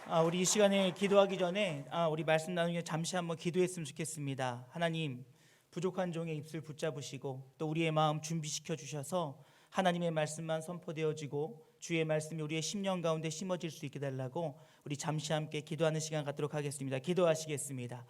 우리 이 시간에 기도하기 전에 우리 말씀 나누기 잠시 한번 기도했으면 좋겠습니다. 하나님, 부족한 종의 입술 붙잡으시고 또 우리의 마음 준비시켜 주셔서 하나님의 말씀만 선포되어지고 주의 말씀이 우리의 심령 가운데 심어질 수 있게 달라고 우리 잠시 함께 기도하는 시간 갖도록 하겠습니다. 기도하시겠습니다.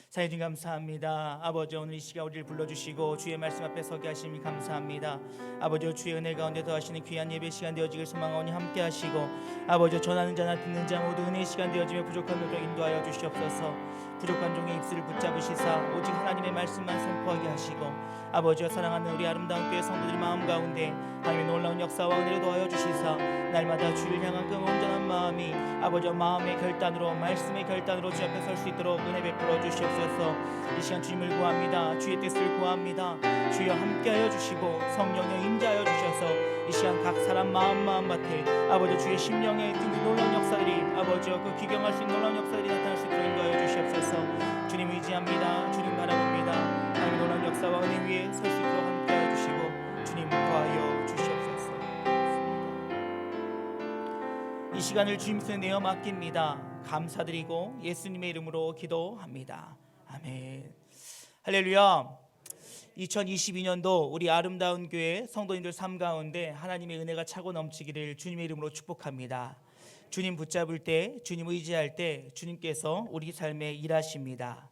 사회주님 감사합니다. 아버지, 오늘 이 시간 우리를 불러주시고 주의 말씀 앞에 서게 하심이 감사합니다. 아버지, 주의 은혜 가운데 더하시는 귀한 예배 시간 되어지길 소망하오니 함께 하시고 아버지, 전하는 자나 듣는 자 모두 은혜의 시간 되어지며 부족한 노력 인도하여 주시옵소서. 부족한 종의 입술을 붙잡으시사 오직 하나님의 말씀만 선포하게 하시고 아버지와 사랑하는 우리 아름다운 교회 성도들 마음 가운데 하나님의 놀라운 역사와 은혜를 더하여 주시사 날마다 주를 향한 그 온전한 마음이 아버지와 마음의 결단으로 말씀의 결단으로 주 앞에 설 수 있도록 은혜 베풀어 주시옵소서. 이 시간 주님을 구합니다. 주의 뜻을 구합니다. 주여 함께하여 주시고 성령의 임재하여 주셔서 이 시간 각 사람 마음밭에 아버지 주의 심령에 그 놀라운 역사들이 아버지와 그 기경할 수 있는 놀라운 역사들이 나타날 수 있도록 인도하여 주시옵소서. 주님 의지합니다. 주님 바라봅니다. 하나님의 놀라운 역사와 은혜 위에 설 수 있도록 함께하여 주시고 주님 구하여 주시옵소서. 이 시간을 주님 손에 내어 맡깁니다. 감사드리고 예수님의 이름으로 기도합니다. 아멘. 할렐루야. 2022년도 우리 아름다운 교회 성도님들 삶 가운데 하나님의 은혜가 차고 넘치기를 주님의 이름으로 축복합니다. 주님 붙잡을 때, 주님 의지할 때 주님께서 우리 삶에 일하십니다.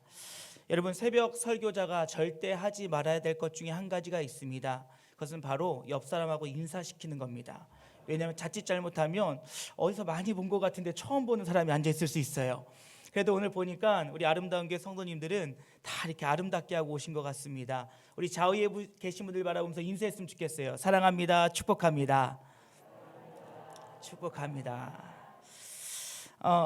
여러분, 새벽 설교자가 절대 하지 말아야 될 것 중에 한 가지가 있습니다. 그것은 바로 옆 사람하고 인사시키는 겁니다. 왜냐하면 자칫 잘못하면 어디서 많이 본 것 같은데 처음 보는 사람이 앉아 있을 수 있어요. 그래도 오늘 보니까 우리 아름다운 교회 성도님들은 다 이렇게 아름답게 하고 오신 것 같습니다. 우리 좌우에 계신 분들 바라보면서 인사했으면 좋겠어요. 사랑합니다. 축복합니다. 축복합니다.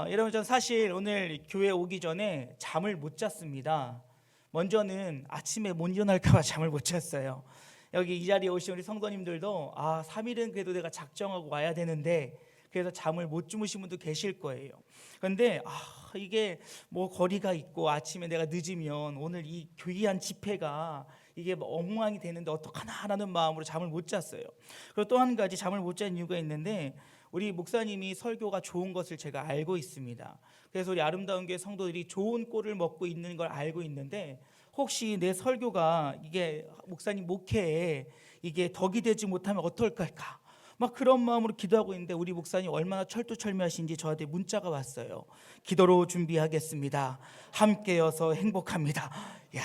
여러분, 전 사실 오늘 교회 오기 전에 잠을 못 잤습니다. 먼저는 아침에 못 일어날까 봐 잠을 못 잤어요. 여기 이 자리에 오신 우리 성도님들도 3일은 그래도 내가 작정하고 와야 되는데 그래서 잠을 못 주무신 분도 계실 거예요. 그런데 이게 뭐 거리가 있고 아침에 내가 늦으면 오늘 이 귀한 집회가 이게 엉망이 되는데 어떡하나라는 마음으로 잠을 못 잤어요. 그리고 또 한 가지 잠을 못 잔 이유가 있는데 우리 목사님이 설교가 좋은 것을 제가 알고 있습니다. 그래서 우리 아름다운 교회 성도들이 좋은 꼴을 먹고 있는 걸 알고 있는데 혹시 내 설교가 이게 목사님 목회에 이게 덕이 되지 못하면 어떨까? 막 그런 마음으로 기도하고 있는데 우리 목사님 얼마나 철두철미하신지 저한테 문자가 왔어요. 기도로 준비하겠습니다. 함께여서 행복합니다. 야,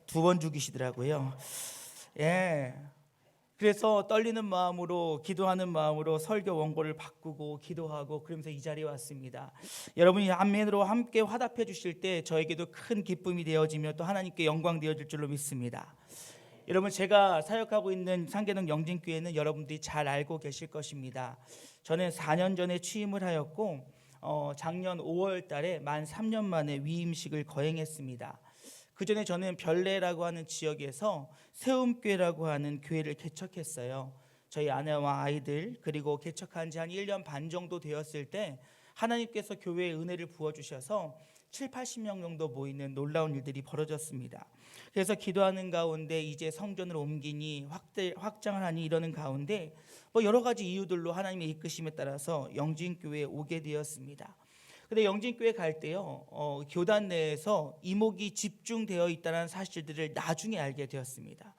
2번 죽이시더라고요. 예. 그래서 떨리는 마음으로 기도하는 마음으로 설교 원고를 바꾸고 기도하고 그러면서 이 자리에 왔습니다. 여러분이 아멘으로 함께 화답해 주실 때 저에게도 큰 기쁨이 되어지며 또 하나님께 영광 되어질 줄로 믿습니다. 여러분, 제가 사역하고 있는 상계동 영진교회는 여러분들이 잘 알고 계실 것입니다. 저는 4년 전에 취임을 하였고 작년 5월 달에 만 3년 만에 위임식을 거행했습니다. 그 전에 저는 별내라고 하는 지역에서 세움교회라고 하는 교회를 개척했어요. 저희 아내와 아이들 그리고 개척한 지 한 1년 반 정도 되었을 때 하나님께서 교회에 은혜를 부어주셔서 70-80명 정도 모이는 놀라운 일들이 벌어졌습니다. 그래서 기도하는 가운데 이제 성전을 옮기니 확장을 하니 이러는 가운데 여러 가지 이유들로 하나님의 이끄심에 따라서 영진교회에 오게 되었습니다. 근데 영진교회 갈 때요, 교단 내에서 이목이 집중되어 있다는 사실들을 나중에 알게 되었습니다.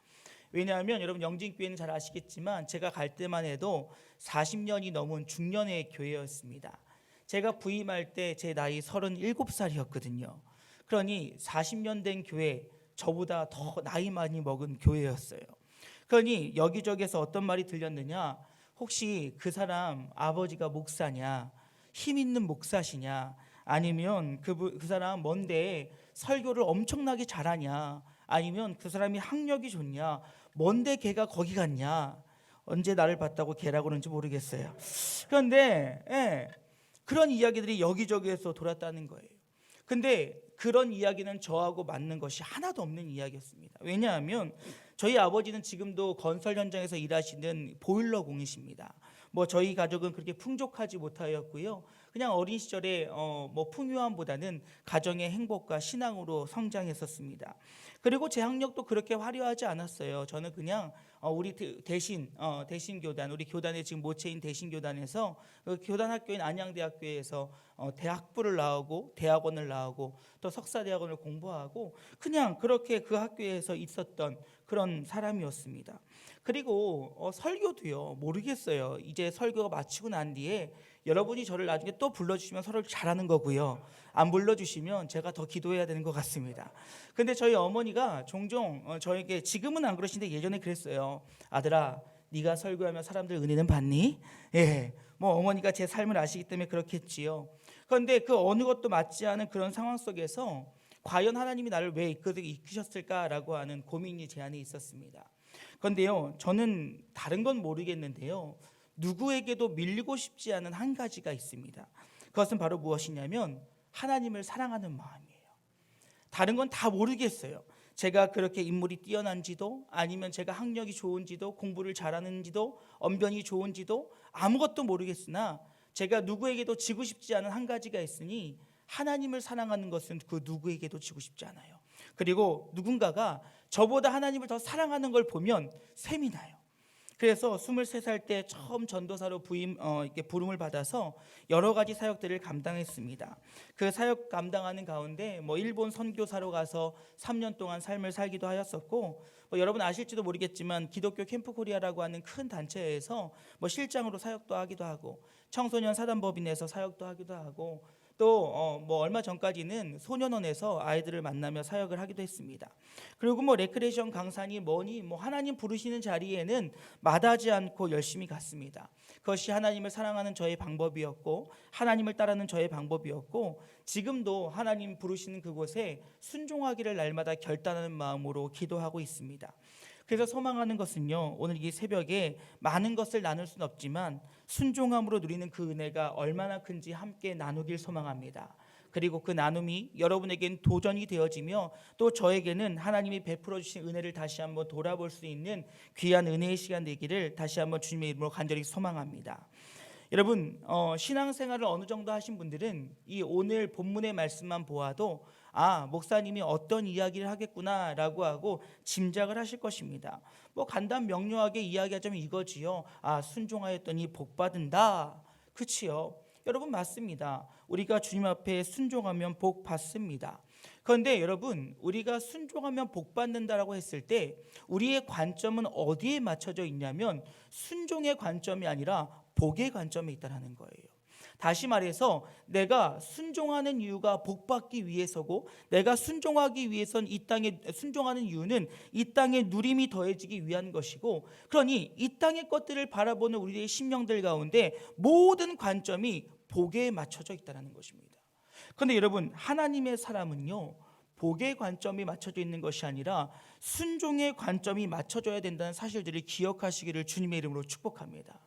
왜냐하면 여러분, 영진교회는 잘 아시겠지만 제가 갈 때만 해도 40년이 넘은 중년의 교회였습니다. 제가 부임할 때 제 나이 37살이었거든요. 그러니 40년 된 교회, 저보다 더 나이 많이 먹은 교회였어요. 그러니 여기저기서 어떤 말이 들렸느냐, 혹시 그 사람 아버지가 목사냐, 힘 있는 목사시냐, 아니면 그 사람 뭔데 설교를 엄청나게 잘하냐, 아니면 그 사람이 학력이 좋냐, 뭔데 걔가 거기 갔냐, 언제 나를 봤다고 걔라고 그러는지 모르겠어요. 그런데 그런 이야기들이 여기저기에서 돌았다는 거예요. 근데 그런 이야기는 저하고 맞는 것이 하나도 없는 이야기였습니다. 왜냐하면 저희 아버지는 지금도 건설 현장에서 일하시는 보일러 공이십니다. 뭐 저희 가족은 그렇게 풍족하지 못하였고요. 그냥 어린 시절에 뭐 풍요함보다는 가정의 행복과 신앙으로 성장했었습니다. 그리고 제 학력도 그렇게 화려하지 않았어요. 저는 그냥 우리 대신 교단, 우리 교단에 지금 모체인 대신 교단에서 그 교단 학교인 안양대학교에서 대학부를 나오고 대학원을 나오고 또 석사대학원을 공부하고 그냥 그렇게 그 학교에서 있었던 그런 사람이었습니다. 그리고 설교도요, 모르겠어요. 이제 설교가 마치고 난 뒤에 여러분이 저를 나중에 또 불러주시면 서로 잘하는 거고요. 안 불러주시면 제가 더 기도해야 되는 것 같습니다. 근데 저희 어머니가 종종 저에게, 지금은 안 그러신데 예전에 그랬어요. 아들아, 네가 설교하면 사람들 은혜는 받니? 예, 뭐 어머니가 제 삶을 아시기 때문에 그렇겠지요. 그런데 그 어느 것도 맞지 않은 그런 상황 속에서 과연 하나님이 나를 왜 이끄셨을까라고 하는 고민이 제 안에 있었습니다. 그런데요, 저는 다른 건 모르겠는데요, 누구에게도 밀리고 싶지 않은 한 가지가 있습니다. 그것은 바로 무엇이냐면 하나님을 사랑하는 마음이에요. 다른 건 다 모르겠어요. 제가 그렇게 인물이 뛰어난지도, 아니면 제가 학력이 좋은지도, 공부를 잘하는지도, 언변이 좋은지도 아무것도 모르겠으나 제가 누구에게도 지고 싶지 않은 한 가지가 있으니, 하나님을 사랑하는 것은 그 누구에게도 지고 싶지 않아요. 그리고 누군가가 저보다 하나님을 더 사랑하는 걸 보면 샘이 나요. 그래서 23살 때 처음 전도사로 이렇게 부름을 받아서 여러 가지 사역들을 감당했습니다. 그 사역 감당하는 가운데 일본 선교사로 가서 3년 동안 삶을 살기도 하였었고, 여러분 아실지도 모르겠지만 기독교 캠프 코리아라고 하는 큰 단체에서 실장으로 사역도 하기도 하고, 청소년 사단법인에서 사역도 하기도 하고, 또 얼마 전까지는 소년원에서 아이들을 만나며 사역을 하기도 했습니다. 그리고 레크레이션 강사니 뭐니 하나님 부르시는 자리에는 마다하지 않고 열심히 갔습니다. 그것이 하나님을 사랑하는 저의 방법이었고, 하나님을 따르는 저의 방법이었고, 지금도 하나님 부르시는 그곳에 순종하기를 날마다 결단하는 마음으로 기도하고 있습니다. 그래서 소망하는 것은요, 오늘 이 새벽에 많은 것을 나눌 수는 없지만 순종함으로 누리는 그 은혜가 얼마나 큰지 함께 나누길 소망합니다. 그리고 그 나눔이 여러분에겐 도전이 되어지며, 또 저에게는 하나님이 베풀어 주신 은혜를 다시 한번 돌아볼 수 있는 귀한 은혜의 시간 되기를 다시 한번 주님의 이름으로 간절히 소망합니다. 여러분, 신앙생활을 어느 정도 하신 분들은 이 오늘 본문의 말씀만 보아도 목사님이 어떤 이야기를 하겠구나라고 하고 짐작을 하실 것입니다. 간단 명료하게 이야기하자면 이거지요. 순종하였더니 복 받는다. 그치요? 여러분, 맞습니다. 우리가 주님 앞에 순종하면 복 받습니다. 그런데 여러분, 우리가 순종하면 복 받는다라고 했을 때 우리의 관점은 어디에 맞춰져 있냐면 순종의 관점이 아니라 복의 관점에 있다는 거예요. 다시 말해서 내가 순종하는 이유가 복받기 위해서고, 내가 순종하기 위해선 이 땅에 순종하는 이유는 이 땅에 누림이 더해지기 위한 것이고, 그러니 이 땅의 것들을 바라보는 우리의 심령들 가운데 모든 관점이 복에 맞춰져 있다는 것입니다. 그런데 여러분, 하나님의 사람은요, 복의 관점이 맞춰져 있는 것이 아니라 순종의 관점이 맞춰져야 된다는 사실들을 기억하시기를 주님의 이름으로 축복합니다.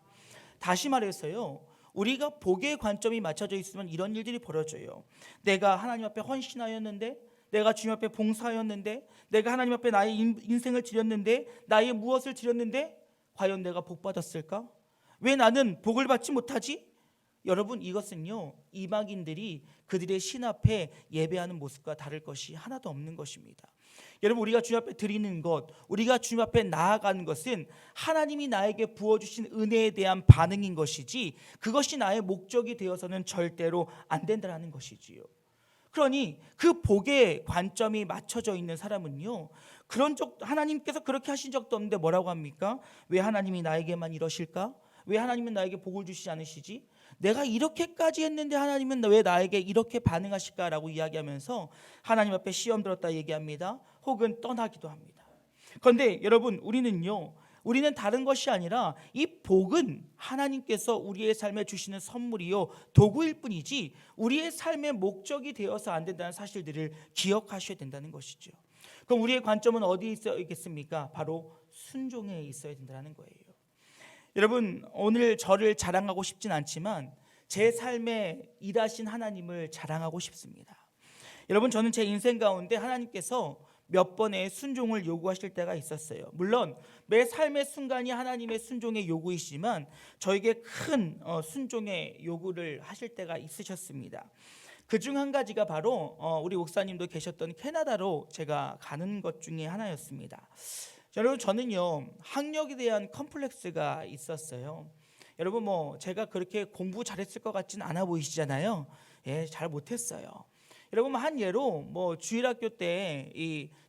다시 말해서요, 우리가 복의 관점이 맞춰져 있으면 이런 일들이 벌어져요. 내가 하나님 앞에 헌신하였는데, 내가 주님 앞에 봉사하였는데, 내가 하나님 앞에 나의 인생을 드렸는데, 나의 무엇을 드렸는데 과연 내가 복 받았을까? 왜 나는 복을 받지 못하지? 여러분, 이것은요, 이방인들이 그들의 신 앞에 예배하는 모습과 다를 것이 하나도 없는 것입니다. 여러분, 우리가 주님 앞에 드리는 것, 우리가 주님 앞에 나아가는 것은 하나님이 나에게 부어주신 은혜에 대한 반응인 것이지, 그것이 나의 목적이 되어서는 절대로 안 된다는 것이지요. 그러니 그 복의 관점이 맞춰져 있는 사람은요, 하나님께서 그렇게 하신 적도 없는데 뭐라고 합니까? 왜 하나님이 나에게만 이러실까? 왜 하나님은 나에게 복을 주시지 않으시지? 내가 이렇게까지 했는데 하나님은 왜 나에게 이렇게 반응하실까라고 이야기하면서 하나님 앞에 시험 들었다 얘기합니다. 혹은 떠나기도 합니다. 그런데 여러분, 우리는 다른 것이 아니라 이 복은 하나님께서 우리의 삶에 주시는 선물이요, 도구일 뿐이지 우리의 삶의 목적이 되어서 안 된다는 사실들을 기억하셔야 된다는 것이죠. 그럼 우리의 관점은 어디에 있어야겠습니까? 바로 순종에 있어야 된다는 거예요. 여러분, 오늘 저를 자랑하고 싶진 않지만 제 삶에 일하신 하나님을 자랑하고 싶습니다. 여러분, 저는 제 인생 가운데 하나님께서 몇 번의 순종을 요구하실 때가 있었어요. 물론 매 삶의 순간이 하나님의 순종의 요구이지만 저에게 큰 순종의 요구를 하실 때가 있으셨습니다. 그중 한 가지가 바로 우리 목사님도 계셨던 캐나다로 제가 가는 것 중에 하나였습니다. 여러분, 저는요 학력에 대한 컴플렉스가 있었어요. 여러분, 제가 그렇게 공부 잘했을 것 같진 않아 보이시잖아요. 예, 잘 못했어요. 여러분, 한 예로 주일학교 때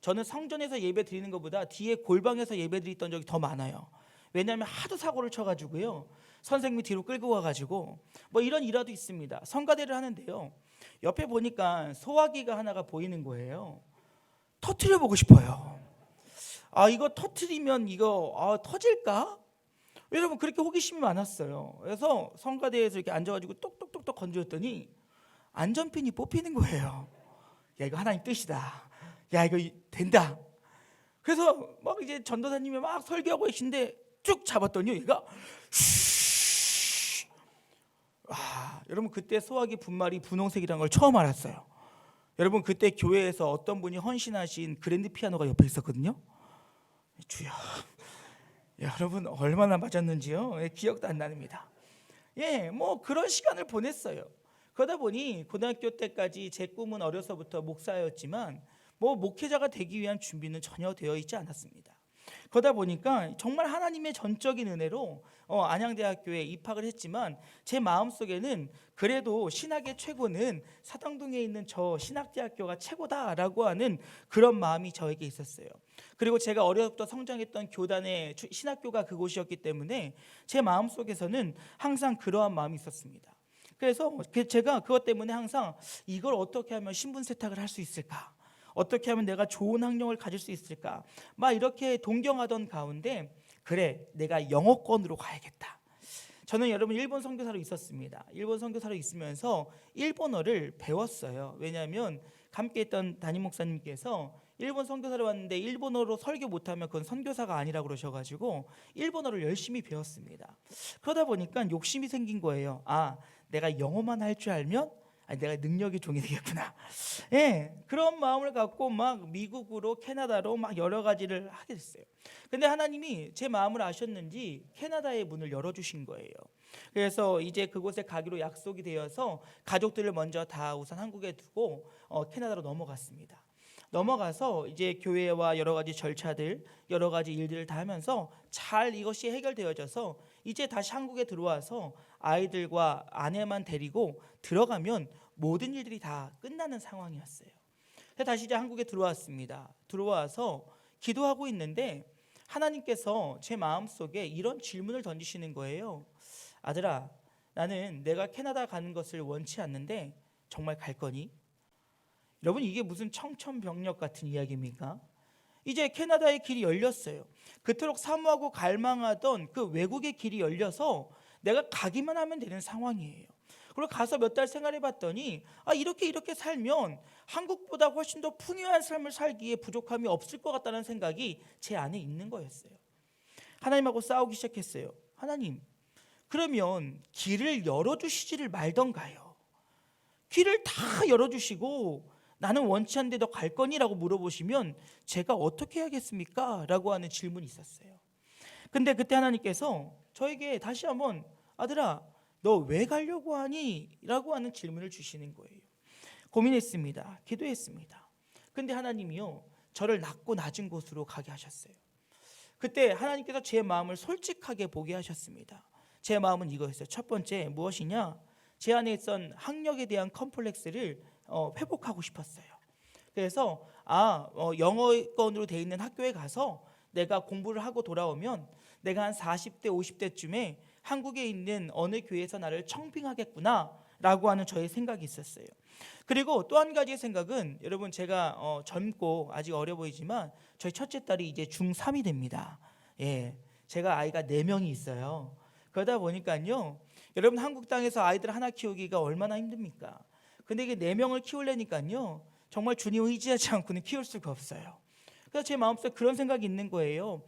저는 성전에서 예배 드리는 것보다 뒤에 골방에서 예배 드렸던 적이 더 많아요. 왜냐하면 하도 사고를 쳐가지고요, 선생님이 뒤로 끌고 가가지고 이런 일화도 있습니다. 성가대를 하는데요, 옆에 보니까 소화기가 하나가 보이는 거예요. 터트려 보고 싶어요. 이거 터트리면 이거 터질까? 여러분, 그렇게 호기심이 많았어요. 그래서 성가대에서 이렇게 앉아가지고 똑똑똑똑 건드렸더니 안전핀이 뽑히는 거예요. 야, 이거 하나님 뜻이다. 야, 이거 된다. 그래서 이제 전도사님이 막 설교하고 계신데 쭉 잡았더니 얘가 여러분, 그때 소화기 분말이 분홍색이라는 걸 처음 알았어요. 여러분, 그때 교회에서 어떤 분이 헌신하신 그랜드 피아노가 옆에 있었거든요. 주여, 여러분 얼마나 맞았는지요? 기억도 안 납니다. 그런 시간을 보냈어요. 그러다 보니 고등학교 때까지 제 꿈은 어려서부터 목사였지만 목회자가 되기 위한 준비는 전혀 되어 있지 않았습니다. 그러다 보니까 정말 하나님의 전적인 은혜로 안양대학교에 입학을 했지만 제 마음속에는 그래도 신학의 최고는 사당동에 있는 저 신학대학교가 최고다라고 하는 그런 마음이 저에게 있었어요. 그리고 제가 어려서부터 성장했던 교단의 신학교가 그곳이었기 때문에 제 마음속에서는 항상 그러한 마음이 있었습니다. 그래서 제가 그것 때문에 항상 이걸 어떻게 하면 신분 세탁을 할 수 있을까? 어떻게 하면 내가 좋은 학력을 가질 수 있을까? 이렇게 동경하던 가운데, 그래, 내가 영어권으로 가야겠다. 저는 여러분 일본 선교사로 있었습니다. 일본 선교사로 있으면서 일본어를 배웠어요. 왜냐하면 함께 있던 담임 목사님께서 일본 선교사로 왔는데 일본어로 설교 못하면 그건 선교사가 아니라고 그러셔가지고 일본어를 열심히 배웠습니다. 그러다 보니까 욕심이 생긴 거예요. 내가 영어만 할 줄 알면 내가 능력의 종이 되겠구나. 그런 마음을 갖고 미국으로 캐나다로 여러 가지를 하게 됐어요. 근데 하나님이 제 마음을 아셨는지 캐나다의 문을 열어주신 거예요. 그래서 이제 그곳에 가기로 약속이 되어서 가족들을 먼저 다 우선 한국에 두고 캐나다로 넘어갔습니다. 넘어가서 이제 교회와 여러 가지 절차들, 여러 가지 일들을 다 하면서 잘 이것이 해결되어져서 이제 다시 한국에 들어와서 아이들과 아내만 데리고 들어가면 모든 일들이 다 끝나는 상황이었어요. 그래서 다시 이제 한국에 들어왔습니다. 들어와서 기도하고 있는데 하나님께서 제 마음속에 이런 질문을 던지시는 거예요. 아들아, 나는 내가 캐나다 가는 것을 원치 않는데 정말 갈 거니? 여러분, 이게 무슨 청천벽력 같은 이야기입니까? 이제 캐나다의 길이 열렸어요. 그토록 사모하고 갈망하던 그 외국의 길이 열려서 내가 가기만 하면 되는 상황이에요. 그리고 가서 몇 달 생활해 봤더니 이렇게 살면 한국보다 훨씬 더 풍요한 삶을 살기에 부족함이 없을 것 같다는 생각이 제 안에 있는 거였어요. 하나님하고 싸우기 시작했어요. 하나님, 그러면 길을 열어주시지를 말던가요. 길을 다 열어주시고 나는 원치 않는데 너 갈 거니라고 물어보시면 제가 어떻게 해야겠습니까? 라고 하는 질문이 있었어요. 근데 그때 하나님께서 저에게 다시 한번 아들아, 너 왜 가려고 하니? 라고 하는 질문을 주시는 거예요. 고민했습니다. 기도했습니다. 근데 하나님이요, 저를 낮고 낮은 곳으로 가게 하셨어요. 그때 하나님께서 제 마음을 솔직하게 보게 하셨습니다. 제 마음은 이거였어요. 첫 번째, 무엇이냐? 제 안에 있던 학력에 대한 컴플렉스를 회복하고 싶었어요. 그래서 영어권으로 되어 있는 학교에 가서 내가 공부를 하고 돌아오면 내가 한 40대 50대쯤에 한국에 있는 어느 교회에서 나를 청빙하겠구나 라고 하는 저의 생각이 있었어요. 그리고 또 한 가지의 생각은, 여러분, 제가 젊고 아직 어려 보이지만 저희 첫째 딸이 이제 중3이 됩니다. 제가 아이가 4명이 있어요. 그러다 보니까요, 여러분, 한국 땅에서 아이들 하나 키우기가 얼마나 힘듭니까? 근데 이게 4명을 키우려니까요, 정말 주님 의지하지 않고는 키울 수가 없어요. 그래서 제 마음속에 그런 생각이 있는 거예요.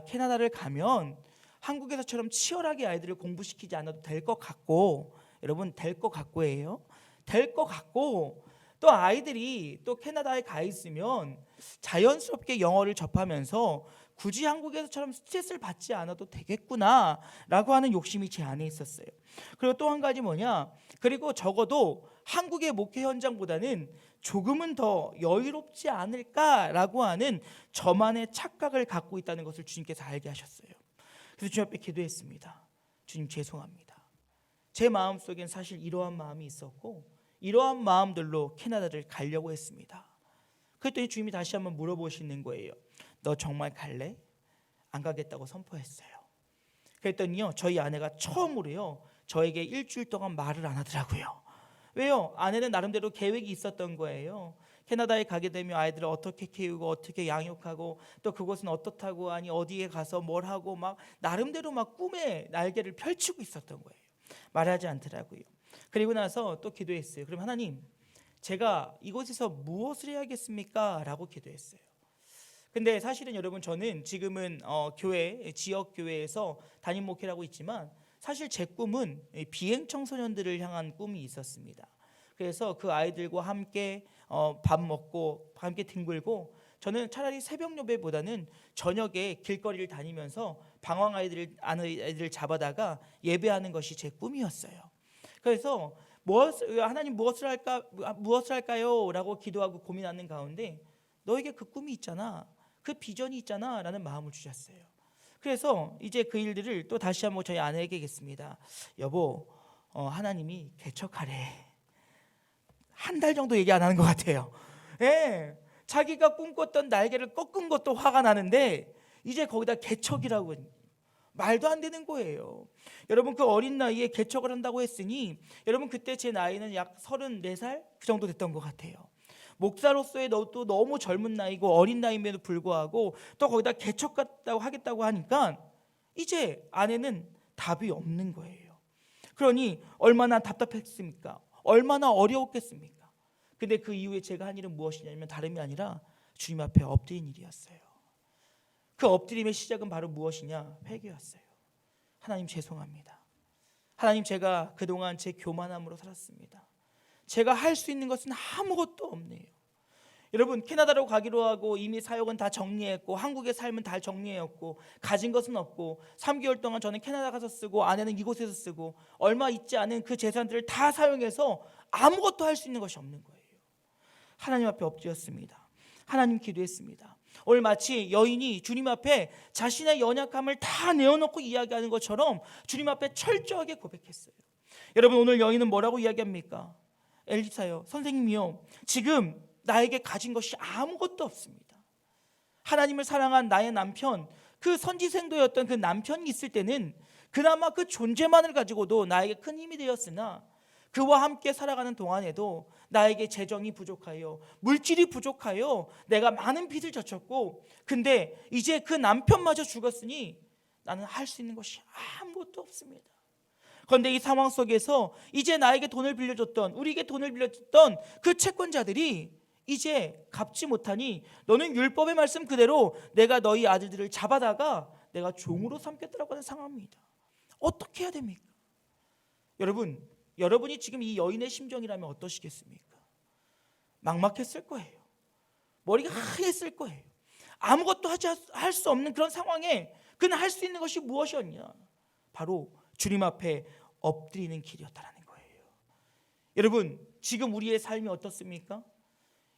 캐나다를 가면 한국에서처럼 치열하게 아이들을 공부시키지 않아도 될 것 같고, 여러분, 될 것 같고예요. 될 것 같고 또 아이들이 또 캐나다에 가 있으면 자연스럽게 영어를 접하면서 굳이 한국에서처럼 스트레스를 받지 않아도 되겠구나라고 하는 욕심이 제 안에 있었어요. 그리고 또 한 가지 뭐냐? 그리고 적어도 한국의 목회 현장보다는 조금은 더 여유롭지 않을까라고 하는 저만의 착각을 갖고 있다는 것을 주님께서 알게 하셨어요. 그래서 주님 앞에 기도했습니다. 주님 죄송합니다. 제 마음속엔 사실 이러한 마음이 있었고 이러한 마음들로 캐나다를 가려고 했습니다. 그랬더니 주님이 다시 한번 물어보시는 거예요. 너 정말 갈래? 안 가겠다고 선포했어요. 그랬더니요, 저희 아내가 처음으로요 저에게 일주일 동안 말을 안 하더라고요. 왜요? 아내는 나름대로 계획이 있었던 거예요. 캐나다에 가게 되면 아이들을 어떻게 키우고 어떻게 양육하고 또 그곳은 어떻다고 하니 어디에 가서 뭘 하고 막 나름대로 막 꿈의 날개를 펼치고 있었던 거예요. 말하지 않더라고요. 그리고 나서 또 기도했어요. 그럼 하나님, 제가 이곳에서 무엇을 해야겠습니까? 라고 기도했어요. 근데 사실은 여러분, 저는 지금은 교회, 지역 교회에서 담임 목회를 하고 있지만 사실 제 꿈은 비행 청소년들을 향한 꿈이 있었습니다. 그래서 그 아이들과 함께 밥 먹고 함께 뒹굴고, 저는 차라리 새벽 예배보다는 저녁에 길거리를 다니면서 방황 아이들을 잡아다가 예배하는 것이 제 꿈이었어요. 그래서 하나님 무엇을 할까요? 라고 기도하고 고민하는 가운데 너에게 그 꿈이 있잖아, 그 비전이 있잖아 라는 마음을 주셨어요. 그래서 이제 그 일들을 또 다시 한번 저희 아내에게 얘기했습니다. 여보, 하나님이 개척하래. 한 달 정도 얘기 안 하는 것 같아요. 예, 자기가 꿈꿨던 날개를 꺾은 것도 화가 나는데 이제 거기다 개척이라고, 말도 안 되는 거예요. 여러분, 그 어린 나이에 개척을 한다고 했으니 여러분, 그때 제 나이는 약 34살 그 정도 됐던 것 같아요. 목사로서의 또 너무 젊은 나이고 어린 나이임에도 불구하고 또 거기다 개척 하겠다고 하니까 이제 아내는 답이 없는 거예요. 그러니 얼마나 답답했습니까? 얼마나 어려웠겠습니까? 근데 그 이후에 제가 한 일은 무엇이냐면 다름이 아니라 주님 앞에 엎드린 일이었어요. 그 엎드림의 시작은 바로 무엇이냐? 회개였어요. 하나님 죄송합니다. 하나님, 제가 그동안 제 교만함으로 살았습니다. 제가 할 수 있는 것은 아무것도 없네요. 여러분, 캐나다로 가기로 하고 이미 사역은 다 정리했고 한국의 삶은 다 정리했고 가진 것은 없고 3개월 동안 저는 캐나다 가서 쓰고 아내는 이곳에서 쓰고 얼마 있지 않은 그 재산들을 다 사용해서 아무것도 할 수 있는 것이 없는 거예요. 하나님 앞에 엎드렸습니다. 하나님 기도했습니다. 오늘 마치 여인이 주님 앞에 자신의 연약함을 다 내어놓고 이야기하는 것처럼 주님 앞에 철저하게 고백했어요. 여러분, 오늘 여인은 뭐라고 이야기합니까? 엘리사요, 선생님이요, 지금 나에게 가진 것이 아무것도 없습니다. 하나님을 사랑한 나의 남편, 그 선지생도였던 그 남편이 있을 때는 그나마 그 존재만을 가지고도 나에게 큰 힘이 되었으나 그와 함께 살아가는 동안에도 나에게 재정이 부족하여 물질이 부족하여 내가 많은 빚을 졌었고, 근데 이제 그 남편마저 죽었으니 나는 할 수 있는 것이 아무것도 없습니다. 그런데 이 상황 속에서 이제 나에게 돈을 빌려줬던, 우리에게 돈을 빌려줬던 그 채권자들이 이제 갚지 못하니 너는 율법의 말씀 그대로 내가 너희 아들들을 잡아다가 내가 종으로 삼겠다라고 하는 상황입니다. 어떻게 해야 됩니까? 여러분이 지금 이 여인의 심정이라면 어떠시겠습니까? 막막했을 거예요. 머리가 하얘했을 거예요. 아무것도 할 수 없는 그런 상황에 그는 할 수 있는 것이 무엇이었냐? 바로 주님 앞에 엎드리는 길이었다라는 거예요. 여러분, 지금 우리의 삶이 어떻습니까?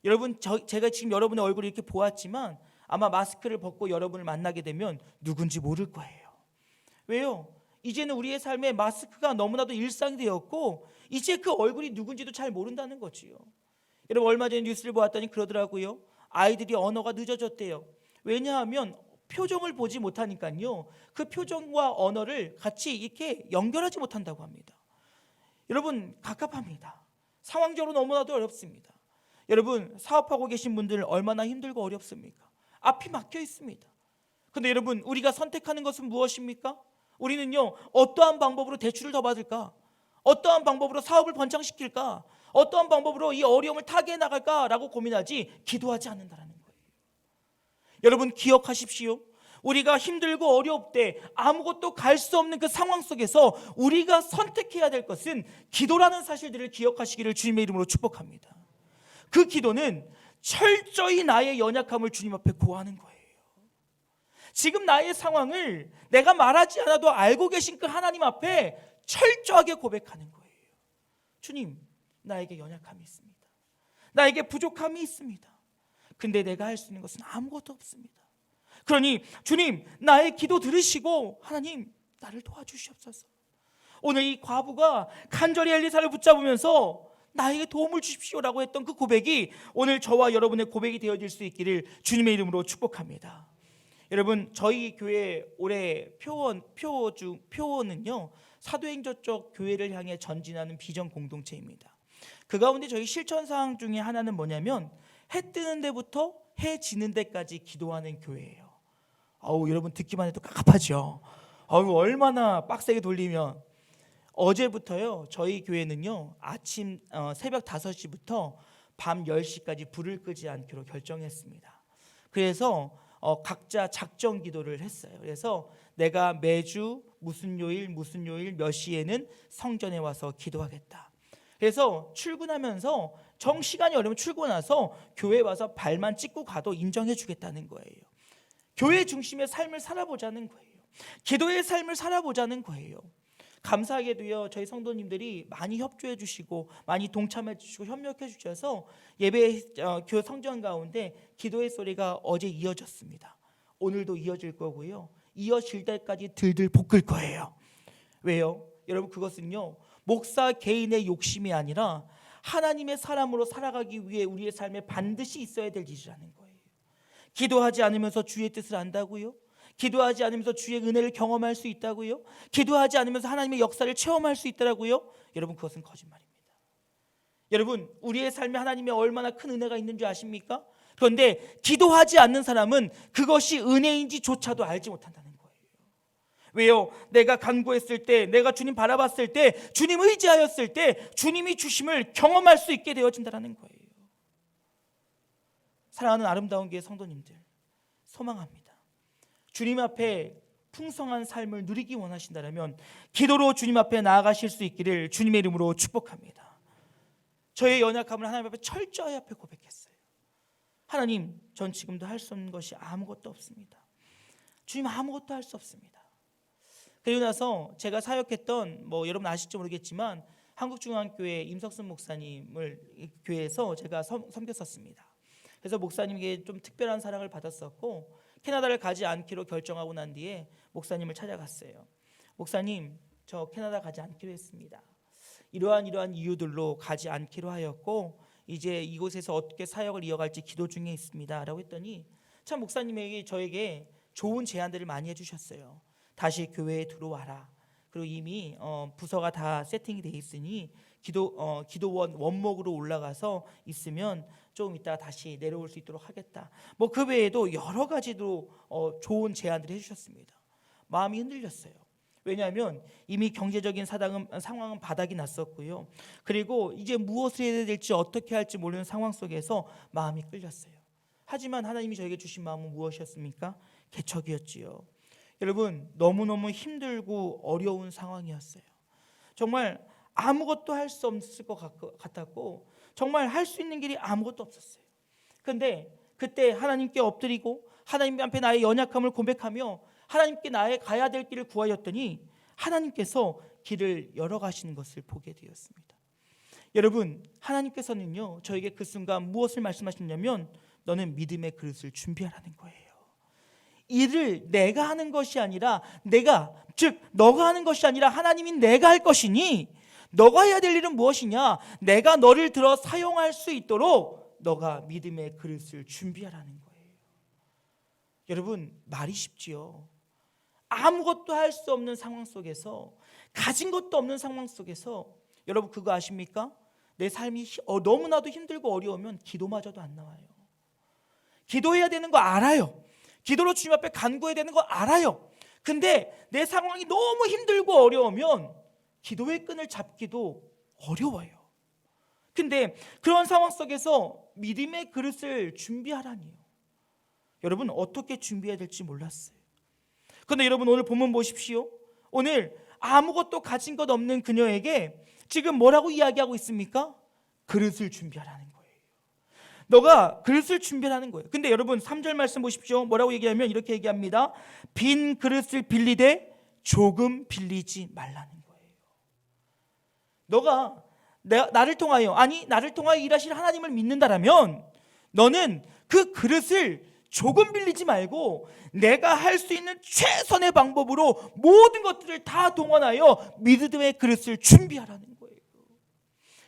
여러분, 제가 지금 여러분의 얼굴을 이렇게 보았지만 아마 마스크를 벗고 여러분을 만나게 되면 누군지 모를 거예요. 왜요? 이제는 우리의 삶에 마스크가 너무나도 일상이 되었고 이제 그 얼굴이 누군지도 잘 모른다는 거지요. 여러분, 얼마 전에 뉴스를 보았더니 그러더라고요. 아이들이 언어가 늦어졌대요. 왜냐하면 표정을 보지 못하니까요, 그 표정과 언어를 같이 이렇게 연결하지 못한다고 합니다. 여러분, 갑갑합니다. 상황적으로 너무나도 어렵습니다. 여러분, 사업하고 계신 분들 얼마나 힘들고 어렵습니까? 앞이 막혀 있습니다. 그런데 여러분, 우리가 선택하는 것은 무엇입니까? 우리는요, 어떠한 방법으로 대출을 더 받을까? 어떠한 방법으로 사업을 번창시킬까? 어떠한 방법으로 이 어려움을 타개해 나갈까라고 고민하지 기도하지 않는다는 거예요. 여러분, 기억하십시오. 우리가 힘들고 어려울 때 아무것도 갈 수 없는 그 상황 속에서 우리가 선택해야 될 것은 기도라는 사실들을 기억하시기를 주님의 이름으로 축복합니다. 그 기도는 철저히 나의 연약함을 주님 앞에 고하는 거예요. 지금 나의 상황을 내가 말하지 않아도 알고 계신 그 하나님 앞에 철저하게 고백하는 거예요. 주님, 나에게 연약함이 있습니다. 나에게 부족함이 있습니다. 근데 내가 할 수 있는 것은 아무것도 없습니다. 그러니 주님, 나의 기도 들으시고 하나님, 나를 도와주시옵소서. 오늘 이 과부가 간절히 엘리사를 붙잡으면서 나에게 도움을 주십시오라고 했던 그 고백이 오늘 저와 여러분의 고백이 되어질 수 있기를 주님의 이름으로 축복합니다. 여러분, 저희 교회 올해 표어는요, 사도행전 쪽 교회를 향해 전진하는 비전 공동체입니다. 그 가운데 저희 실천 사항 중에 하나는 뭐냐면 해 뜨는 데부터 해 지는 데까지 기도하는 교회예요. 여러분 듣기만 해도 깝깝하죠. 얼마나 빡세게 돌리면. 어제부터요, 저희 교회는요, 아침 새벽 5시부터 밤 10시까지 불을 끄지 않기로 결정했습니다. 그래서 각자 작정 기도를 했어요. 그래서 내가 매주 무슨 요일 몇 시에는 성전에 와서 기도하겠다. 그래서 출근하면서 정시간이 어려면 출근해서 교회 와서 발만 찍고 가도 인정해 주겠다는 거예요. 교회 중심의 삶을 살아보자는 거예요. 기도의 삶을 살아보자는 거예요. 감사하게도요, 저희 성도님들이 많이 협조해 주시고 많이 동참해 주시고 협력해 주셔서 예배 교회 성전 가운데 기도의 소리가 어제 이어졌습니다. 오늘도 이어질 거고요, 이어질 때까지 들들 볶을 거예요. 왜요? 여러분, 그것은요, 목사 개인의 욕심이 아니라 하나님의 사람으로 살아가기 위해 우리의 삶에 반드시 있어야 될 일이라는 거예요. 기도하지 않으면서 주의 뜻을 안다고요? 기도하지 않으면서 주의 은혜를 경험할 수 있다고요? 기도하지 않으면서 하나님의 역사를 체험할 수 있다고요? 여러분, 그것은 거짓말입니다. 여러분, 우리의 삶에 하나님의 얼마나 큰 은혜가 있는 줄 아십니까? 그런데 기도하지 않는 사람은 그것이 은혜인지조차도 알지 못한다는 거예요. 왜요? 내가 간구했을 때, 내가 주님 바라봤을 때, 주님 의지하였을 때 주님이 주심을 경험할 수 있게 되어진다는 거예요. 사랑하는 아름다운 교회 성도님들, 소망합니다. 주님 앞에 풍성한 삶을 누리기 원하신다면 기도로 주님 앞에 나아가실 수 있기를 주님의 이름으로 축복합니다. 저의 연약함을 하나님 앞에 철저히 앞에 고백했어요. 하나님, 전 지금도 할 수 없는 것이 아무것도 없습니다. 주님, 아무것도 할 수 없습니다. 그리고 나서 제가 사역했던, 여러분 아실지 모르겠지만 한국중앙교회 임석순 목사님을 교회에서 제가 섬겼었습니다. 그래서 목사님에게 좀 특별한 사랑을 받았었고 캐나다를 가지 않기로 결정하고 난 뒤에 목사님을 찾아갔어요. 목사님, 저 캐나다 가지 않기로 했습니다. 이러한 이유들로 가지 않기로 하였고 이제 이곳에서 어떻게 사역을 이어갈지 기도 중에 있습니다 라고 했더니 참 목사님에게 저에게 좋은 제안들을 많이 해주셨어요. 다시 교회에 들어와라. 그리고 이미 부서가 다 세팅이 돼 있으니 기도원 원목으로 올라가서 있으면 조금 이따 다시 내려올 수 있도록 하겠다. 그 외에도 여러 가지로 좋은 제안들을 해주셨습니다. 마음이 흔들렸어요. 왜냐하면 이미 경제적인 상황은 바닥이 났었고요. 그리고 이제 무엇을 해야 될지 어떻게 할지 모르는 상황 속에서 마음이 끌렸어요. 하지만 하나님이 저에게 주신 마음은 무엇이었습니까? 개척이었지요. 여러분, 너무너무 힘들고 어려운 상황이었어요. 정말 아무것도 할 수 없을 것 같았고 정말 할 수 있는 길이 아무것도 없었어요. 그런데 그때 하나님께 엎드리고 하나님 앞에 나의 연약함을 고백하며 하나님께 나의 가야 될 길을 구하였더니 하나님께서 길을 열어가시는 것을 보게 되었습니다. 여러분, 하나님께서는요, 저에게 그 순간 무엇을 말씀하셨냐면 너는 믿음의 그릇을 준비하라는 거예요. 일을 내가 하는 것이 아니라 너가 하는 것이 아니라 하나님이 내가 할 것이니 너가 해야 될 일은 무엇이냐? 내가 너를 들어 사용할 수 있도록 너가 믿음의 그릇을 준비하라는 거예요. 여러분, 말이 쉽지요. 아무것도 할 수 없는 상황 속에서, 가진 것도 없는 상황 속에서 여러분 그거 아십니까? 내 삶이 너무나도 힘들고 어려우면 기도마저도 안 나와요. 기도해야 되는 거 알아요. 기도로 주님 앞에 간구해야 되는 거 알아요. 근데 내 상황이 너무 힘들고 어려우면 기도의 끈을 잡기도 어려워요. 근데 그런 상황 속에서 믿음의 그릇을 준비하라니요. 여러분, 어떻게 준비해야 될지 몰랐어요. 그런데 여러분, 오늘 본문 보십시오. 오늘 아무것도 가진 것 없는 그녀에게 지금 뭐라고 이야기하고 있습니까? 그릇을 준비하라는 거예요. 너가 그릇을 준비하는 거예요. 근데 여러분 3절 말씀 보십시오. 뭐라고 얘기하면 이렇게 얘기합니다. 빈 그릇을 빌리되 조금 빌리지 말라는 거예요. 너가 나를 통하여 일하실 하나님을 믿는다라면 너는 그 그릇을 조금 빌리지 말고 내가 할 수 있는 최선의 방법으로 모든 것들을 다 동원하여 믿음의 그릇을 준비하라는 거예요.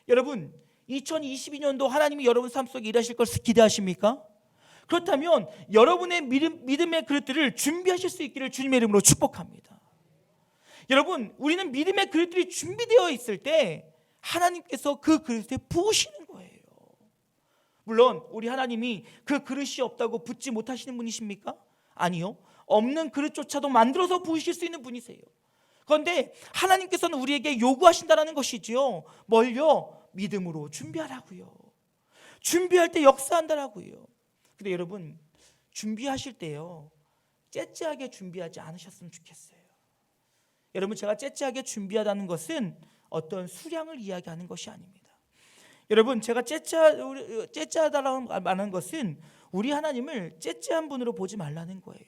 여러분 2022년도 하나님이 여러분 삶 속에 일하실 것을 기대하십니까? 그렇다면 여러분의 믿음의 그릇들을 준비하실 수 있기를 주님의 이름으로 축복합니다. 여러분 우리는 믿음의 그릇들이 준비되어 있을 때 하나님께서 그 그릇에 부으시는 거예요. 물론 우리 하나님이 그 그릇이 없다고 붓지 못하시는 분이십니까? 아니요. 없는 그릇조차도 만들어서 부으실 수 있는 분이세요. 그런데 하나님께서는 우리에게 요구하신다는 것이지요. 뭘요? 믿음으로 준비하라고요. 준비할 때 역사한다라고요. 근데 여러분 준비하실 때요 째째하게 준비하지 않으셨으면 좋겠어요. 여러분 제가 째째하게 준비하다는 것은 어떤 수량을 이야기하는 것이 아닙니다. 여러분 제가 째째하다라고 말하는 것은 우리 하나님을 째째한 분으로 보지 말라는 거예요.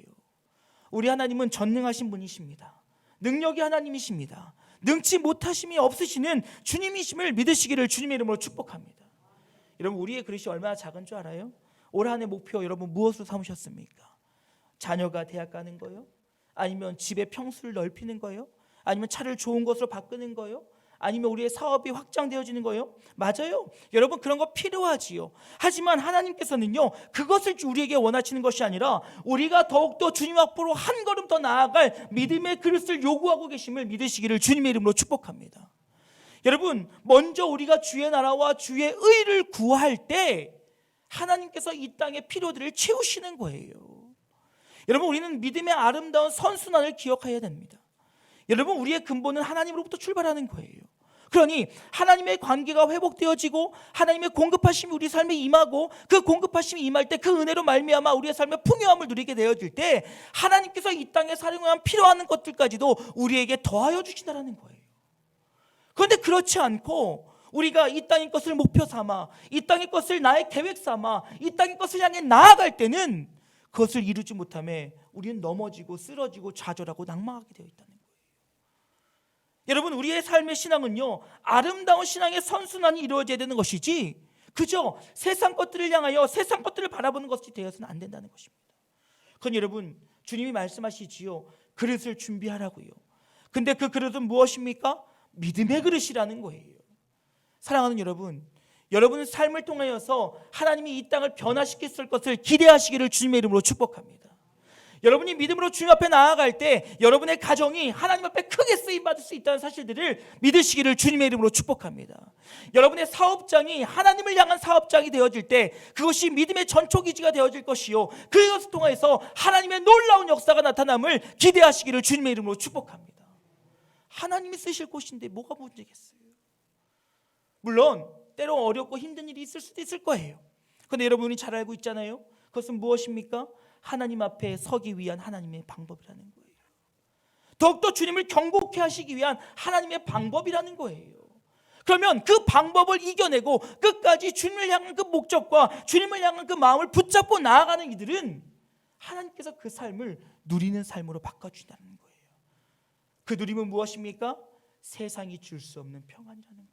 우리 하나님은 전능하신 분이십니다. 능력이 하나님이십니다. 능치 못하심이 없으시는 주님이심을 믿으시기를 주님의 이름으로 축복합니다. 여러분 우리의 그릇이 얼마나 작은 줄 알아요? 올 한 해 목표 여러분 무엇으로 삼으셨습니까? 자녀가 대학 가는 거요? 아니면 집의 평수를 넓히는 거요? 아니면 차를 좋은 것으로 바꾸는 거요? 아니면 우리의 사업이 확장되어지는 거요? 맞아요. 여러분 그런 거 필요하지요. 하지만 하나님께서는요 그것을 우리에게 원하시는 것이 아니라 우리가 더욱더 주님 앞으로 한 걸음 더 나아갈 믿음의 그릇을 요구하고 계심을 믿으시기를 주님의 이름으로 축복합니다. 여러분 먼저 우리가 주의 나라와 주의 의를 구할 때 하나님께서 이 땅의 필요들을 채우시는 거예요. 여러분 우리는 믿음의 아름다운 선순환을 기억해야 됩니다. 여러분 우리의 근본은 하나님으로부터 출발하는 거예요. 그러니 하나님의 관계가 회복되어지고 하나님의 공급하심이 우리 삶에 임하고 그 공급하심이 임할 때 그 은혜로 말미암아 우리의 삶의 풍요함을 누리게 되어질 때 하나님께서 이 땅에 사용한 필요한 것들까지도 우리에게 더하여 주신다는 거예요. 그런데 그렇지 않고 우리가 이 땅의 것을 목표 삼아 이 땅의 것을 나의 계획 삼아 이 땅의 것을 향해 나아갈 때는 그것을 이루지 못함에 우리는 넘어지고 쓰러지고 좌절하고 낭망하게 되어 있다는 거예요. 여러분 우리의 삶의 신앙은요 아름다운 신앙의 선순환이 이루어져야 되는 것이지 그저 세상 것들을 향하여 세상 것들을 바라보는 것이 되어서는 안 된다는 것입니다. 그건 여러분 주님이 말씀하시지요 그릇을 준비하라고요. 근데 그 그릇은 무엇입니까? 믿음의 그릇이라는 거예요. 사랑하는 여러분, 여러분의 삶을 통하여서 하나님이 이 땅을 변화시켰을 것을 기대하시기를 주님의 이름으로 축복합니다. 여러분이 믿음으로 주님 앞에 나아갈 때 여러분의 가정이 하나님 앞에 크게 쓰임받을 수 있다는 사실들을 믿으시기를 주님의 이름으로 축복합니다. 여러분의 사업장이 하나님을 향한 사업장이 되어질 때 그것이 믿음의 전초기지가 되어질 것이요 그것을 통해서 하나님의 놀라운 역사가 나타남을 기대하시기를 주님의 이름으로 축복합니다. 하나님이 쓰실 곳인데 뭐가 문제겠어요? 물론 때로 어렵고 힘든 일이 있을 수도 있을 거예요. 그런데 여러분이 잘 알고 있잖아요. 그것은 무엇입니까? 하나님 앞에 서기 위한 하나님의 방법이라는 거예요. 더욱더 주님을 경고케 하시기 위한 하나님의 방법이라는 거예요. 그러면 그 방법을 이겨내고 끝까지 주님을 향한 그 목적과 주님을 향한 그 마음을 붙잡고 나아가는 이들은 하나님께서 그 삶을 누리는 삶으로 바꿔주신다는 거예요. 그 누림은 무엇입니까? 세상이 줄 수 없는 평안이라는 거예요.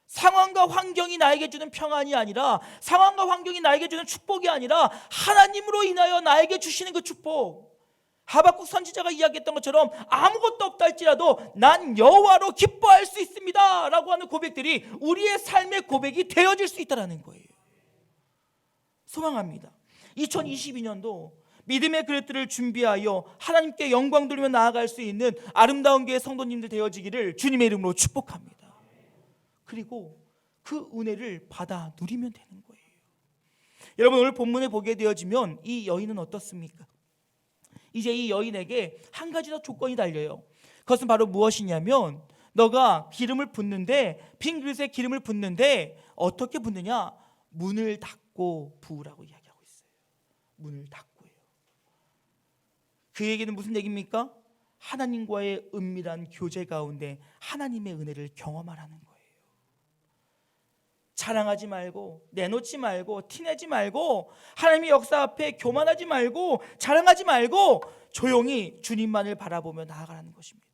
상황과 환경이 나에게 주는 평안이 아니라 상황과 환경이 나에게 주는 축복이 아니라 하나님으로 인하여 나에게 주시는 그 축복. 하박국 선지자가 이야기했던 것처럼 아무것도 없다 할지라도 난 여호와로 기뻐할 수 있습니다 라고 하는 고백들이 우리의 삶의 고백이 되어질 수 있다는 거예요. 소망합니다. 2022년도 믿음의 그릇들을 준비하여 하나님께 영광 돌리며 나아갈 수 있는 아름다운 교회 성도님들 되어지기를 주님의 이름으로 축복합니다. 그리고 그 은혜를 받아 누리면 되는 거예요. 여러분 오늘 본문에 보게 되어지면 이 여인은 어떻습니까? 이제 이 여인에게 한 가지 더 조건이 달려요. 그것은 바로 무엇이냐면 너가 기름을 붓는데 빈 그릇에 기름을 붓는데 어떻게 붓느냐? 문을 닫고 부으라고 이야기하고 있어요. 문을 닫고요. 그 얘기는 무슨 얘기입니까? 하나님과의 은밀한 교제 가운데 하나님의 은혜를 경험하라는 거예요. 자랑하지 말고, 내놓지 말고, 티내지 말고, 하나님의 역사 앞에 교만하지 말고, 자랑하지 말고 조용히 주님만을 바라보며 나아가라는 것입니다.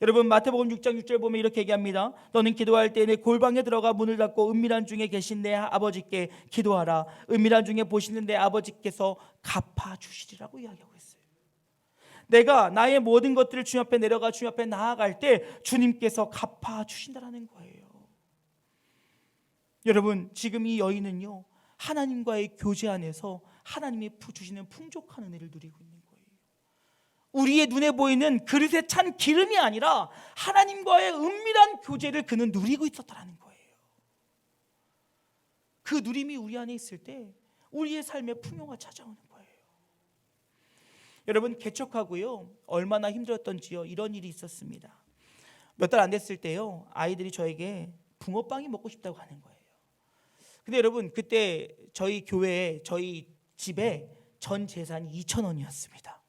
여러분, 마태복음 6장 6절 보면 이렇게 얘기합니다. 너는 기도할 때 내 골방에 들어가 문을 닫고 은밀한 중에 계신 내 아버지께 기도하라. 은밀한 중에 보시는 내 아버지께서 갚아주시리라고 이야기하고 있어요. 내가 나의 모든 것들을 주님 앞에 내려가 주님 앞에 나아갈 때 주님께서 갚아주신다는 거예요. 여러분, 지금 이 여인은요, 하나님과의 교제 안에서 하나님이 주시는 풍족한 은혜를 누리고 있는 거예요. 우리의 눈에 보이는 그릇에 찬 기름이 아니라 하나님과의 은밀한 교제를 그는 누리고 있었다는 거예요. 그 누림이 우리 안에 있을 때 우리의 삶에 풍요가 찾아오는 거예요. 여러분, 개척하고요, 얼마나 힘들었던지요, 이런 일이 있었습니다. 몇 달 안 됐을 때요, 아이들이 저에게 붕어빵이 먹고 싶다고 하는 거예요. 근데 여러분, 그때 저희 교회에, 저희 집에 전 재산이 2,000원이었습니다.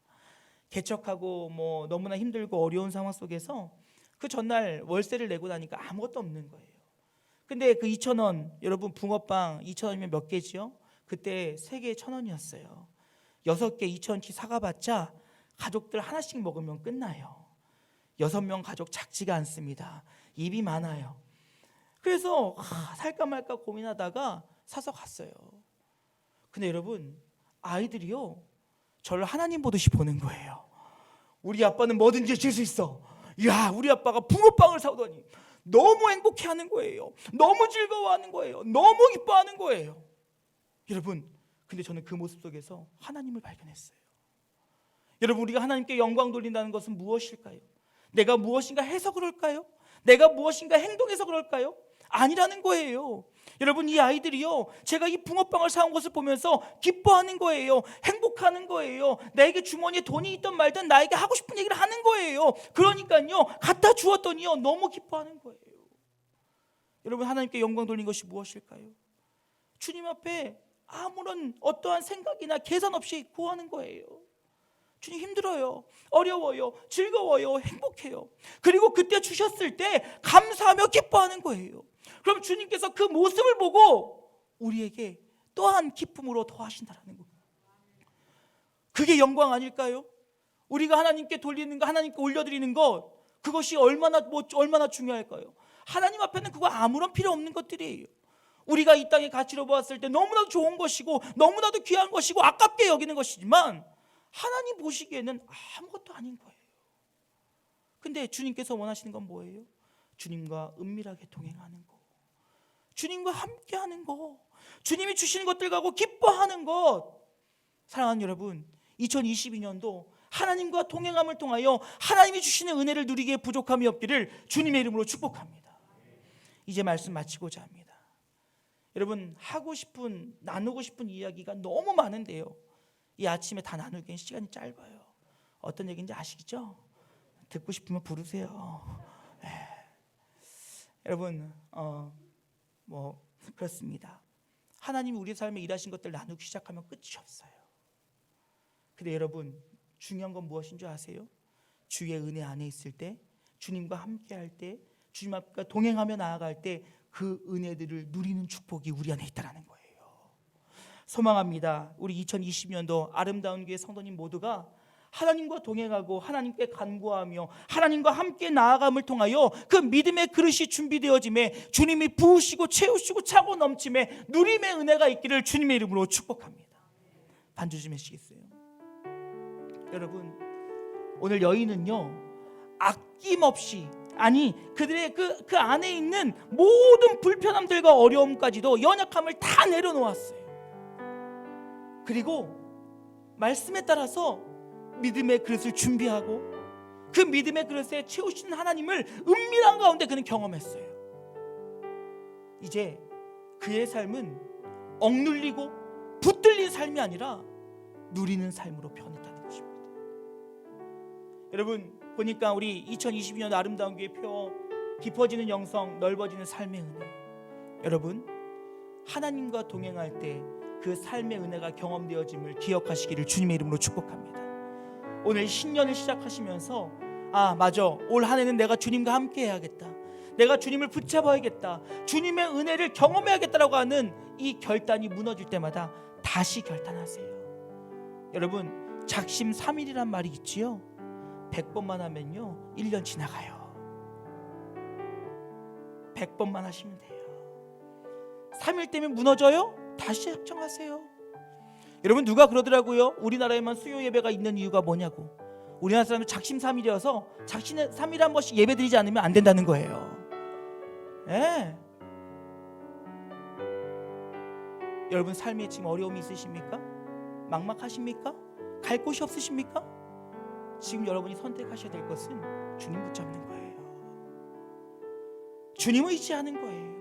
개척하고 뭐 너무나 힘들고 어려운 상황 속에서 그 전날 월세를 내고 나니까 아무것도 없는 거예요. 근데 그 2,000원, 여러분 붕어빵 2,000원이면 몇 개지요? 그때 3개에 1,000원이었어요. 6개 2,000원치 사가봤자 가족들 하나씩 먹으면 끝나요. 6명 가족 작지가 않습니다. 입이 많아요. 그래서 살까 말까 고민하다가 사서 갔어요. 근데 여러분, 아이들이요, 저를 하나님 보듯이 보는 거예요. 우리 아빠는 뭐든지 줄 수 있어. 야, 우리 아빠가 붕어빵을 사오더니 너무 행복해하는 거예요. 너무 즐거워하는 거예요. 너무 기뻐하는 거예요. 여러분, 근데 저는 그 모습 속에서 하나님을 발견했어요. 여러분, 우리가 하나님께 영광 돌린다는 것은 무엇일까요? 내가 무엇인가 해서 그럴까요? 내가 무엇인가 행동해서 그럴까요? 아니라는 거예요. 여러분, 이 아이들이요, 제가 이 붕어빵을 사온 것을 보면서 기뻐하는 거예요. 행복하는 거예요. 나에게 주머니에 돈이 있든 말든 나에게 하고 싶은 얘기를 하는 거예요. 그러니까요, 갖다 주었더니요, 너무 기뻐하는 거예요. 여러분, 하나님께 영광 돌린 것이 무엇일까요? 주님 앞에 아무런 어떠한 생각이나 계산 없이 구하는 거예요. 주님, 힘들어요, 어려워요, 즐거워요, 행복해요. 그리고 그때 주셨을 때 감사하며 기뻐하는 거예요. 그럼 주님께서 그 모습을 보고 우리에게 또한 기쁨으로 더하신다는 거예요. 그게 영광 아닐까요? 우리가 하나님께 돌리는 것, 하나님께 올려드리는 것, 그것이 얼마나 중요할까요? 하나님 앞에는 그거 아무런 필요 없는 것들이에요. 우리가 이 땅의 가치로 보았을 때 너무나도 좋은 것이고 너무나도 귀한 것이고 아깝게 여기는 것이지만 하나님 보시기에는 아무것도 아닌 거예요. 근데 주님께서 원하시는 건 뭐예요? 주님과 은밀하게 동행하는 거, 주님과 함께하는 거, 주님이 주시는 것들 가고 기뻐하는 것. 사랑하는 여러분, 2022년도 하나님과 동행함을 통하여 하나님이 주시는 은혜를 누리기에 부족함이 없기를 주님의 이름으로 축복합니다. 이제 말씀 마치고자 합니다. 여러분, 나누고 싶은 이야기가 너무 많은데요, 이 아침에 다 나누기엔 시간이 짧아요. 어떤 얘기인지 아시죠? 듣고 싶으면 부르세요. 여러분, 그렇습니다. 하나님이 우리 삶에 일하신 것들 나누기 시작하면 끝이 없어요. 근데 여러분, 중요한 건 무엇인 줄 아세요? 주의 은혜 안에 있을 때, 주님과 함께할 때, 주님 앞과 동행하며 나아갈 때 그 은혜들을 누리는 축복이 우리 안에 있다는 거예요. 소망합니다. 우리 2020년도 아름다운 교회 성도님 모두가 하나님과 동행하고 하나님께 간구하며 하나님과 함께 나아감을 통하여 그 믿음의 그릇이 준비되어짐에 주님이 부으시고 채우시고 차고 넘침에 누림의 은혜가 있기를 주님의 이름으로 축복합니다. 반주 좀 해주시겠어요? 여러분, 오늘 여인은요, 아낌없이, 그들의 그 안에 있는 모든 불편함들과 어려움까지도 연약함을 다 내려놓았어요. 그리고 말씀에 따라서 믿음의 그릇을 준비하고 그 믿음의 그릇에 채우시는 하나님을 은밀한 가운데 그는 경험했어요. 이제 그의 삶은 억눌리고 붙들린 삶이 아니라 누리는 삶으로 변했다는 것입니다. 여러분, 보니까 우리 2022년 아름다운 교회 표, 깊어지는 영성, 넓어지는 삶의 은혜. 여러분, 하나님과 동행할 때 그 삶의 은혜가 경험되어짐을 기억하시기를 주님의 이름으로 축복합니다. 오늘 신년을 시작하시면서 맞아, 올 한 해는 내가 주님과 함께 해야겠다. 내가 주님을 붙잡아야겠다, 주님의 은혜를 경험해야겠다라고 하는 이 결단이 무너질 때마다 다시 결단하세요. 여러분, 작심삼일이란 말이 있지요. 100번만 하면요 1년 지나가요. 100번만 하시면 돼요. 3일 때면 무너져요? 다시 작정하세요. 여러분, 누가 그러더라고요. 우리나라에만 수요 예배가 있는 이유가 뭐냐고. 우리나라 사람은 작심삼일이어서 작심삼일에 한 번씩 예배 드리지 않으면 안 된다는 거예요. 예. 여러분, 삶에 지금 어려움이 있으십니까? 막막하십니까? 갈 곳이 없으십니까? 지금 여러분이 선택하셔야 될 것은 주님 붙잡는 거예요. 주님을 의지하는 거예요.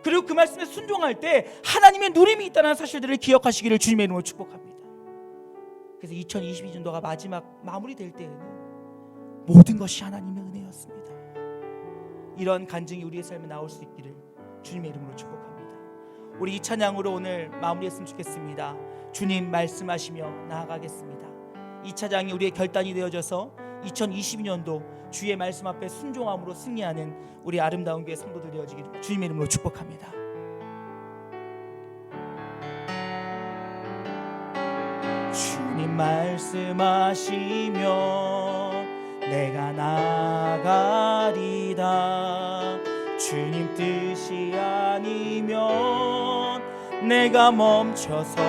그리고 그 말씀에 순종할 때 하나님의 누림이 있다는 사실들을 기억하시기를 주님의 이름으로 축복합니다. 그래서 2022년도가 마지막 마무리될 때에는 모든 것이 하나님의 은혜였습니다. 이런 간증이 우리의 삶에 나올 수 있기를 주님의 이름으로 축복합니다. 우리 이 찬양으로 오늘 마무리했으면 좋겠습니다. 주님 말씀하시며 나아가겠습니다. 이 찬양이 우리의 결단이 되어져서 2022년도 주의 말씀 앞에 순종함으로 승리하는 우리 아름다운 교회 성도들 되어지기를 주님의 이름으로 축복합니다. 주님 말씀하시며 내가 나가리다. 주님 뜻이 아니면 내가 멈춰서리다.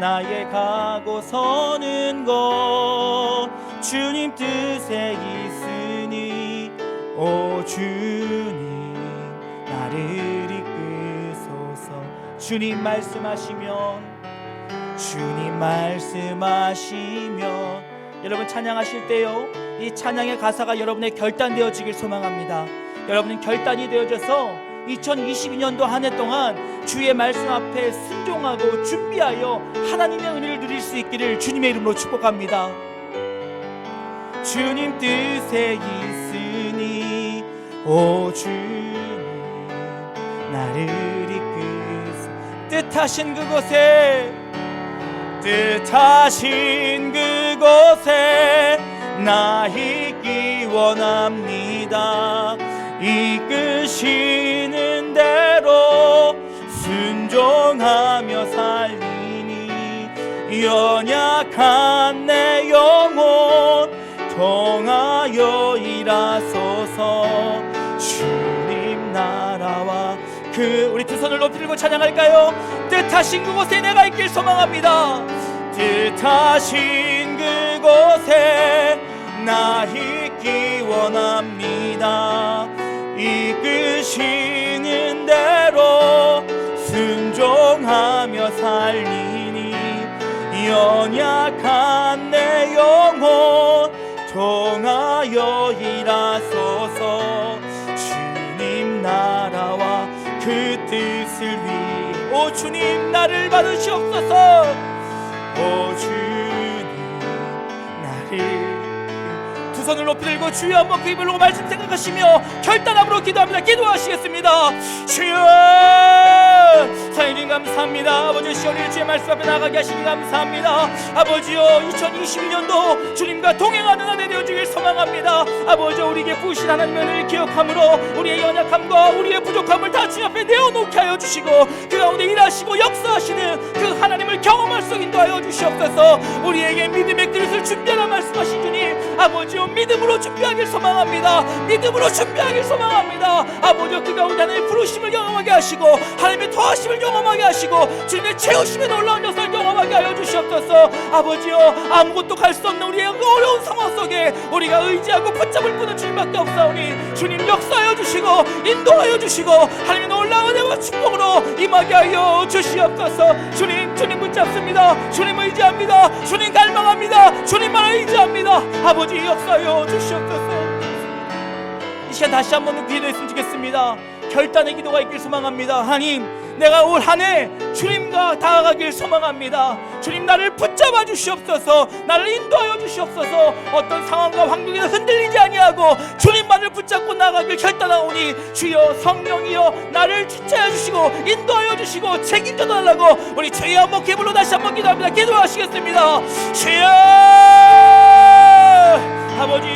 나의 가고 서는 것 주님 뜻에 있으니 오 주님 나를 이끄소서. 주님 말씀하시면 여러분 찬양하실 때요 이 찬양의 가사가 여러분의 결단되어지길 소망합니다. 여러분은 결단이 되어져서 2022년도 한 해 동안 주의 말씀 앞에 순종하고 준비하여 하나님의 은혜를 누릴 수 있기를 주님의 이름으로 축복합니다. 주님 뜻에 있으니 오 주님 나를 이끄소. 뜻하신 그곳에 나 있기 원합니다. 이끄시는 대로 순종하며 살리니 연약한 내 영혼 통하여 일하소서. 주님 나라와 우리 두 손을 높이 들고 찬양할까요? 뜻하신 그곳에 내가 있길 소망합니다. 뜻하신 그곳에 나 있기 원합니다. 이끄시는 대로 순종하며 살리니 연약한 내 영혼 통하여 일하소서. 주님 나라와 그 뜻을 위해 오 주님 나를 받으시옵소서. 오 주님 나를 두 손을 높이 들고 주여 한번 그 입을 보고 말씀 생각하시며 결단함으로 기도합니다. 기도하시겠습니다. 주여 사인님 감사합니다. 아버지 시원히 주의 말씀 앞에 나가게 하시니 감사합니다. 아버지여 2022년도 주님과 동행하는 한 해 되어주길 소망합니다. 아버지 우리에게 부으신 하나님의 은혜를 기억함으로 우리의 연약함과 우리의 부족함을 다 주님 앞에 내어놓게 하여 주시고 그 가운데 일하시고 역사하시는 그 하나님을 경험할 수 인도하여 주시옵소서. 우리에게 믿음의 그릇을 준비하라 말씀하신 주님 아버지여 믿음으로 준비하길 소망합니다. 믿음으로 준비하길 소망합니다. 아버지여 그 가운데 하나님의 부르심을 경험하게 하시고 하나님의 더하심을 경험하게 하시고 주님의 채우심의 놀라운 역사를 경험하게 하여 주시옵소서. 아버지여 아무것도 갈 수 없는 우리의 어려운 상황 속에 우리가 의지하고 붙잡을 분은 주님밖에 없사오니 주님 역사하여 주시고 인도하여 주시고 하나님의 놀라운 은혜와 축복으로 임하게 하여 주시옵소서. 주님 붙잡습니다. 주님 의지합니다. 주님 갈망합니다. 주님만 의지합니다. 아버지 역사하여 주시옵소서. 이 시간 다시 한번 기도했으면 좋겠습니다. 결단의 기도가 있길 소망합니다. 하나님 내가 올 한 해 주님과 다가가길 소망합니다. 주님 나를 붙잡아 주시옵소서. 나를 인도하여 주시옵소서. 어떤 상황과 환경에 흔들리지 아니하고 주님만을 붙잡고 나가길 결단하오니 주여 성령이여 나를 주체해 주시고 인도하여 주시고 책임져 달라고 우리 주의 한번 기불로 다시 한번 기도합니다. 기도하시겠습니다. 주여 아버지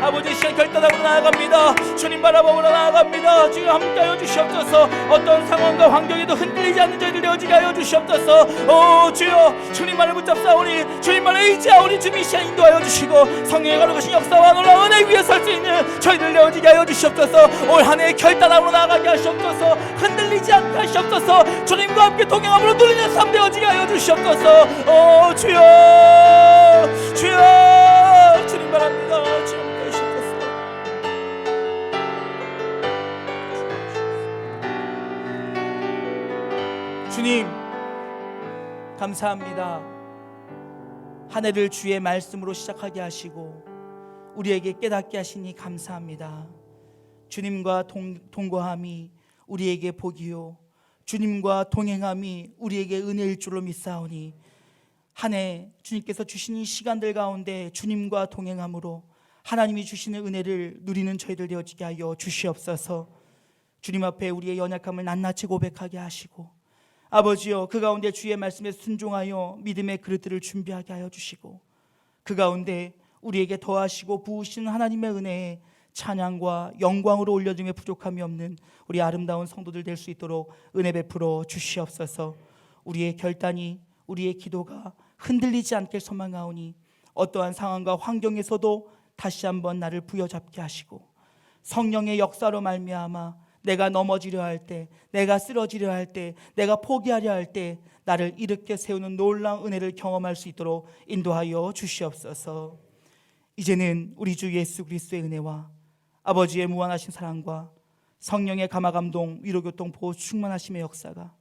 아버지 시간 결단하고 나아갑니다. 주님 바라보고 나아갑니다. 주님 함께하여 주시옵소서. 어떤 상황과 환경에도 흔들리지 않는 저희들 되어지게 하여 주시옵소서. 오 주여, 주님만을 붙잡사오니 주님만을 의지하오니 주님 이 시간 인도하여 주시고 성령의 거룩하신 역사와 놀라운 은혜 위에 설 수 있는 저희들 되어지게 하여 주시옵소서. 올 한 해 결단하고 나아가게 하시옵소서. 흔들리지 않게 하시옵소서. 주님과 함께 동행함으로 누리는 삶 되어지게 하여 주시옵소서. 오 주여, 주여, 주님 바랍니다. 주님 되시옵소서. 주님 감사합니다. 한 해를 주의 말씀으로 시작하게 하시고 우리에게 깨닫게 하시니 감사합니다. 주님과 동거함이 우리에게 복이요 주님과 동행함이 우리에게 은혜일 줄로 믿사오니 한 해 주님께서 주시는 시간들 가운데 주님과 동행함으로 하나님이 주시는 은혜를 누리는 저희들 되어지게 하여 주시옵소서. 주님 앞에 우리의 연약함을 낱낱이 고백하게 하시고 아버지여, 그 가운데 주의 말씀에 순종하여 믿음의 그릇들을 준비하게 하여 주시고 그 가운데 우리에게 더하시고 부으시는 하나님의 은혜에 찬양과 영광으로 올려드림에 부족함이 없는 우리 아름다운 성도들 될 수 있도록 은혜 베풀어 주시옵소서. 우리의 결단이, 우리의 기도가 흔들리지 않길 소망하오니 어떠한 상황과 환경에서도 다시 한번 나를 부여잡게 하시고 성령의 역사로 말미암아 내가 넘어지려 할 때, 내가 쓰러지려 할 때, 내가 포기하려 할 때 나를 일으켜 세우는 놀라운 은혜를 경험할 수 있도록 인도하여 주시옵소서. 이제는 우리 주 예수 그리스도의 은혜와 아버지의 무한하신 사랑과 성령의 감화감동, 위로교통, 보호, 충만하심의 역사가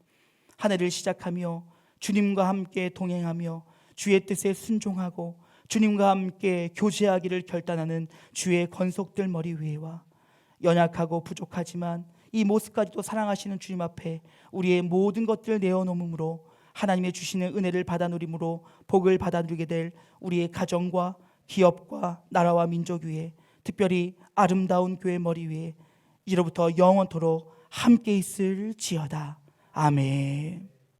한 해를 시작하며 주님과 함께 동행하며 주의 뜻에 순종하고 주님과 함께 교제하기를 결단하는 주의 권속들 머리 위에와 연약하고 부족하지만 이 모습까지도 사랑하시는 주님 앞에 우리의 모든 것들을 내어놓음으로 하나님의 주시는 은혜를 받아 누림으로 복을 받아 누리게 될 우리의 가정과 기업과 나라와 민족 위에, 특별히 아름다운 교회 머리 위에 이로부터 영원토록 함께 있을지어다. 아멘.